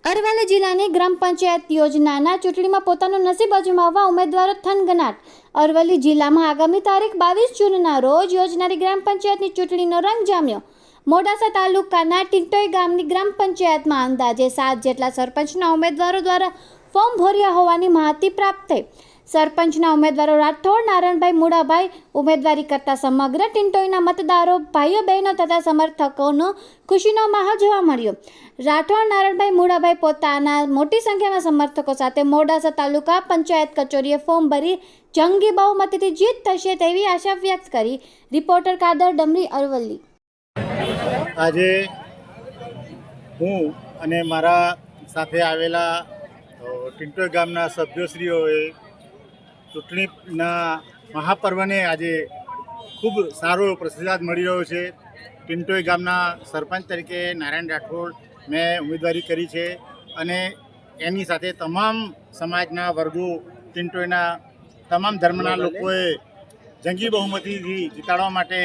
અરવલ્લી જિલ્લાની ગ્રામ પંચાયત યોજનાના ચૂંટણીમાં પોતાનું નસીબ અજમાવવા ઉમેદવારો થનગનાટ. અરવલ્લી જિલ્લામાં આગામી તારીખ 22 જૂનના રોજ યોજનારી ગ્રામ પંચાયતની ચૂંટણીનો રંગ જામ્યો. મોડાસા તાલુકાના ટિંટોઈ ગામની ગ્રામ પંચાયતમાં અંદાજે 7 જેટલા સરપંચના ઉમેદવારો દ્વારા ફોર્મ ભર્યા હોવાની માહિતી પ્રાપ્ત થઈ. સરપંચના ઉમેદવારો રાઠોડ નારણભાઈ મુડાભાઈ ઉમેદવારી કરતા સમગ્ર ટિંટોઈના મતદારો, ભાઈઓ બહેનો તથા સમર્થકોનો ખુશીનો માહોલ જોવા મળ્યો. રાઠોડ નારણભાઈ મુડાભાઈ પોતાના મોટી સંખ્યામાં સમર્થકો સાથે મોડાસા તાલુકા પંચાયત કચેરીએ ફોર્મ ભરી જંગી બહુમતીથી જીત થશે તેવી આશા વ્યક્ત કરી. રિપોર્ટર કાદર ડમરી, અરવલ્લી. આજે હું અને મારા સાથે આવેલા ટિંટોઈ ગામના સભ્યશ્રીઓએ ચૂંટણીના મહાપર્વને આજે ખૂબ સારો પ્રતિસાદ મળી રહ્યો છે. ટિંટોઈ ગામના સરપંચ તરીકે નારાયણ રાઠોડ મેં ઉમેદવારી કરી છે અને એની સાથે તમામ સમાજના વર્ગો, ટિંટોઈના તમામ ધર્મના લોકોએ જંગી બહુમતીથી જીતાડવા માટે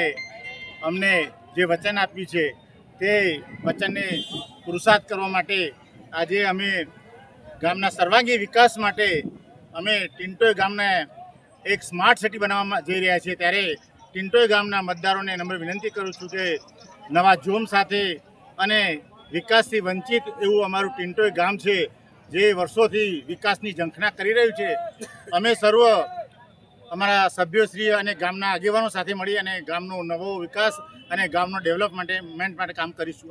અમને જે વચન આપ્યું છે તે વચનને પુરુષાર્થ કરવા માટે આજે અમે ગામના સર્વાંગી વિકાસ માટે અમે ટિંટોઈ ગામને એક સ્માર્ટ સિટી બનાવવા જઈ રહ્યા છીએ. ત્યારે ટિંટોઈ ગામના મતદારોને નમ્ર વિનંતી કરું છું કે નવા જોમ સાથે અને વિકાસથી વંચિત એવું અમારું ટિંટોઈ ગામ છે, જે વર્ષોથી વિકાસની ઝંખના કરી રહ્યું છે. અમે સર્વ અમારા સભ્યોશ્રી અને ગામના આગેવાનો સાથે મળી અને ગામનો નવો વિકાસ અને ગામનો ડેવલપમેન્ટ માટે કામ કરીશું.